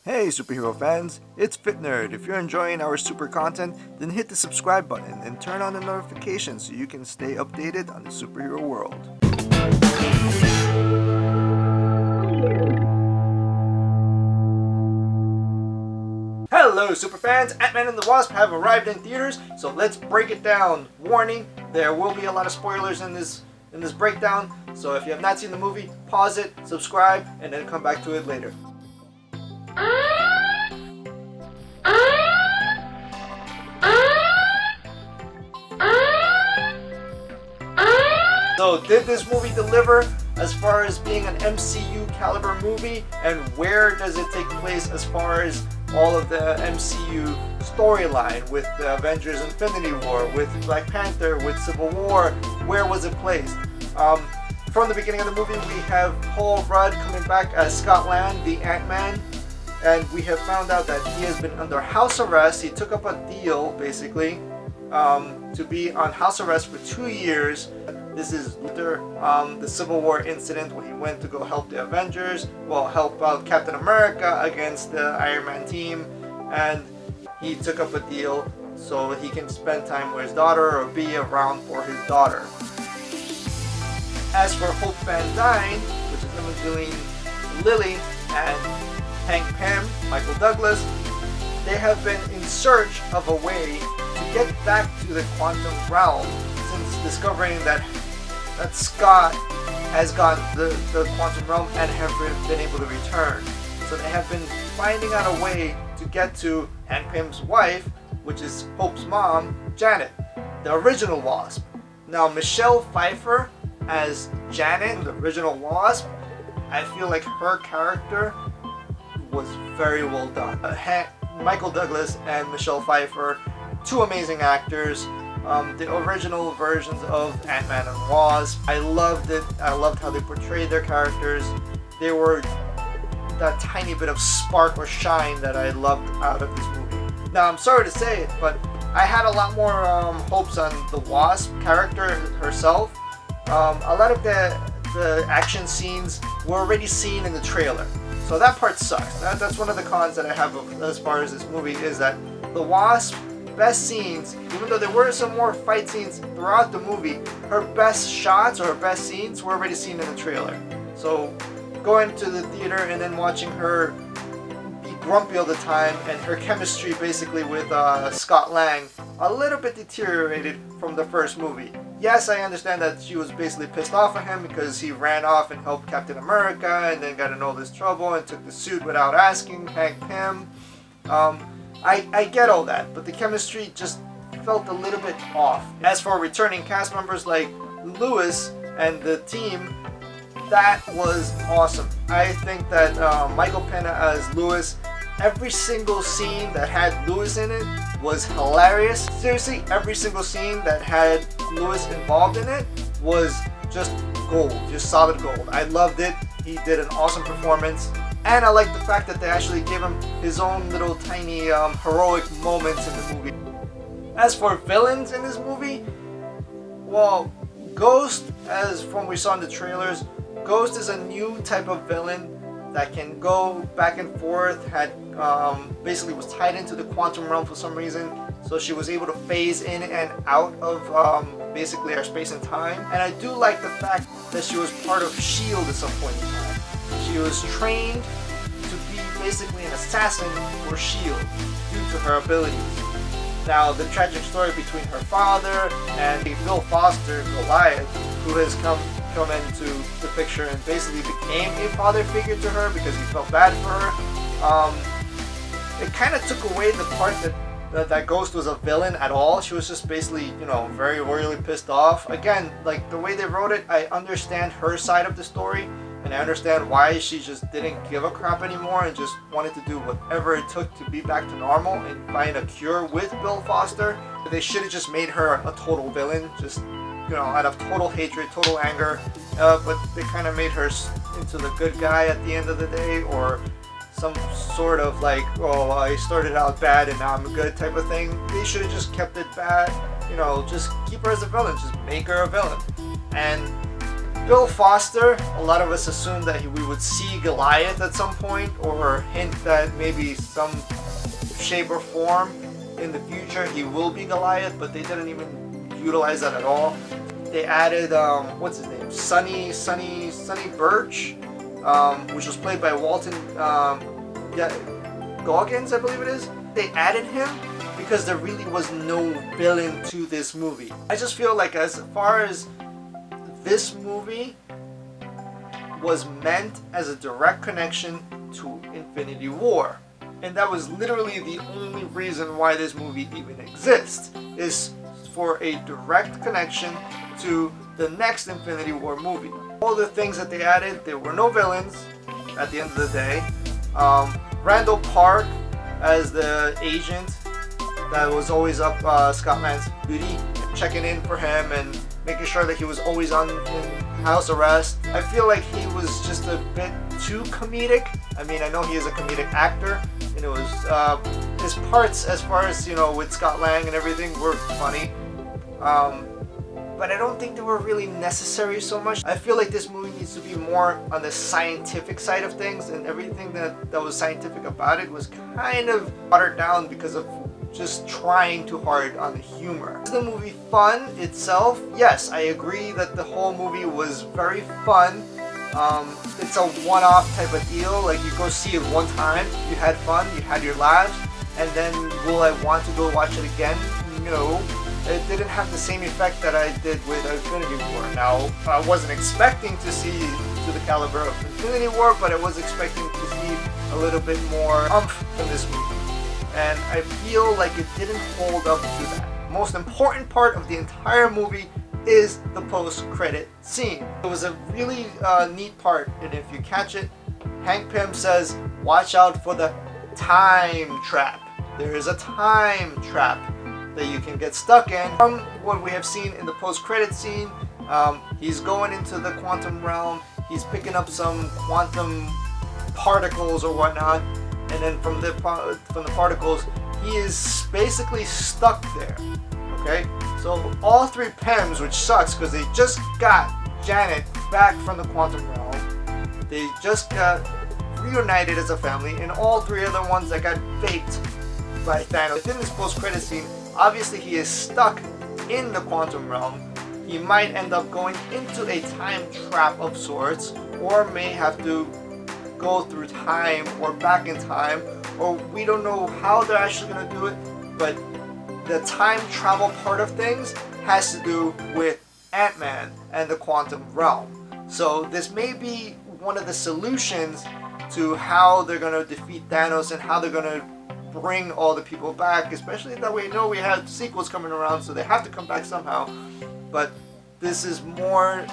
Hey superhero fans, it's FitNerd. If you're enjoying our super content, then hit the subscribe button and turn on the notifications so you can stay updated on the superhero world. Hello superfans, Ant-Man and the Wasp have arrived in theaters, so let's break it down. Warning, there will be a lot of spoilers in this breakdown, so if you have not seen the movie, pause it, subscribe, and then come back to it later. So did this movie deliver as far as being an MCU caliber movie, and where does it take place as far as all of the MCU storyline with the Avengers Infinity War, with Black Panther, with Civil War? Where was it placed? From the beginning of the movie, we have Paul Rudd coming back as Scott Lang, the Ant-Man, and we have found out that he has been under house arrest. He took up a deal, basically, to be on house arrest for 2 years. This is after the Civil War incident when he went to go help the Avengers, well, help out Captain America against the Iron Man team, and he took up a deal so he can spend time with his daughter or be around for his daughter. As for Hope Van Dyne, which is Evangeline Lilly, and Hank Pym, Michael Douglas, they have been in search of a way to get back to the quantum realm since discovering that Scott has gone the quantum realm and have been able to return. So they have been finding out a way to get to Hank Pym's wife, which is Hope's mom, Janet, the original Wasp. Now Michelle Pfeiffer as Janet, the original Wasp, I feel like her character was very well done. Michael Douglas and Michelle Pfeiffer, two amazing actors. The original versions of Ant-Man and Wasp, I loved it. I loved how they portrayed their characters. They were that tiny bit of spark or shine that I loved out of this movie. Now I'm sorry to say it, but I had a lot more hopes on the Wasp character herself. A lot of the action scenes were already seen in the trailer, so that part sucks. That's one of the cons that I have as far as this movie, is that the Wasp best scenes, even though there were some more fight scenes throughout the movie, her best shots or her best scenes were already seen in the trailer. So going to the theater and then watching her be grumpy all the time, and her chemistry basically with Scott Lang a little bit deteriorated from the first movie. Yes, I understand that she was basically pissed off at him because he ran off and helped Captain America and then got in all this trouble and took the suit without asking Hank Pym. I get all that, but the chemistry just felt a little bit off. As for returning cast members like Lewis and the team, that was awesome. I think that Michael Pena as Lewis, every single scene that had Lewis in it was hilarious. Seriously, every single scene that had Lewis involved in it was just gold, just solid gold. I loved it. He did an awesome performance. And I like the fact that they actually gave him his own little tiny heroic moments in the movie. As for villains in this movie, well, Ghost, as from we saw in the trailers, Ghost is a new type of villain that can go back and forth, basically was tied into the quantum realm for some reason, so she was able to phase in and out of basically our space and time. And I do like the fact that she was part of S.H.I.E.L.D. at some point in time. She was trained to be basically an assassin for S.H.I.E.L.D. due to her abilities. Now, the tragic story between her father and Bill Foster, Goliath, who has come into the picture and basically became a father figure to her because he felt bad for her. It kind of took away the part that Ghost was a villain at all. She was just basically, you know, very royally pissed off. Again, like the way they wrote it, I understand her side of the story, and I understand why she just didn't give a crap anymore and just wanted to do whatever it took to be back to normal and find a cure with Bill Foster. They should have just made her a total villain, just, you know, out of total hatred, total anger, but they kind of made her into the good guy at the end of the day, or some sort of like, oh, I started out bad and now I'm good type of thing. They should have just kept it bad, you know, just keep her as a villain, just make her a villain. And Bill Foster, a lot of us assumed that we would see Goliath at some point, or hint that maybe some shape or form in the future he will be Goliath, but they didn't even utilize that at all. They added, what's his name? Sonny Birch, which was played by Walton Goggins, I believe it is. They added him because there really was no villain to this movie. I just feel like as far as this movie was meant as a direct connection to Infinity War. And that was literally the only reason why this movie even exists, is for a direct connection to the next Infinity War movie. All the things that they added, there were no villains at the end of the day. Randall Park as the agent that was always up Scott Lang's booty, checking in for him and making sure that he was always in house arrest. I feel like he was just a bit too comedic. I mean, I know he is a comedic actor, and it was his parts, as far as, you know, with Scott Lang and everything, were funny. But I don't think they were really necessary so much. I feel like this movie needs to be more on the scientific side of things, and everything that was scientific about it was kind of watered down because of just trying too hard on the humor. Is the movie fun itself? Yes, I agree that the whole movie was very fun. It's a one-off type of deal. Like, you go see it one time, you had fun, you had your laughs, and then will I want to go watch it again? No. It didn't have the same effect that I did with Infinity War. Now, I wasn't expecting to see to the caliber of Infinity War, but I was expecting to see a little bit more oomph in this movie. And I feel like it didn't hold up to that. Most important part of the entire movie is the post-credit scene. It was a really neat part, and if you catch it, Hank Pym says, "Watch out for the time trap." There is a time trap that you can get stuck in. From what we have seen in the post-credit scene, he's going into the quantum realm, he's picking up some quantum particles or whatnot, and then from the particles, he is basically stuck there. Okay, so all three Pyms, which sucks because they just got Janet back from the quantum realm, they just got reunited as a family, and all three other ones that got faked by Thanos. Within this post-credit scene, obviously he is stuck in the quantum realm. He might end up going into a time trap of sorts, or may have to go through time or back in time, or we don't know how they're actually going to do it, but the time travel part of things has to do with Ant-Man and the quantum realm. So this may be one of the solutions to how they're going to defeat Thanos and how they're going to bring all the people back, especially that we know we have sequels coming around, so they have to come back somehow. But this is more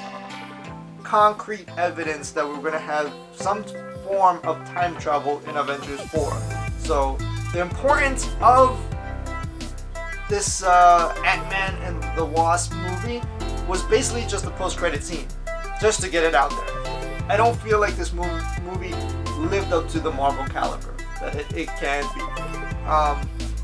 concrete evidence that we're going to have some form of time travel in Avengers 4. So the importance of this Ant-Man and the Wasp movie was basically just a post-credit scene, just to get it out there. I don't feel like this movie lived up to the Marvel caliber that it can be.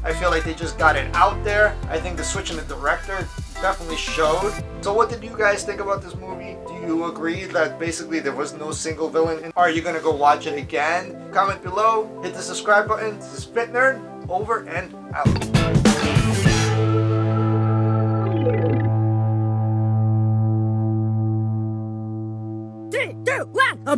I feel like they just got it out there. I think the switch in the director definitely showed. So what did you guys think about this movie? Do you agree that basically there was no single villain? Are you gonna go watch it again? Comment below, hit the subscribe button. This is Spit Nerd, over and out. 3, 2, 1, a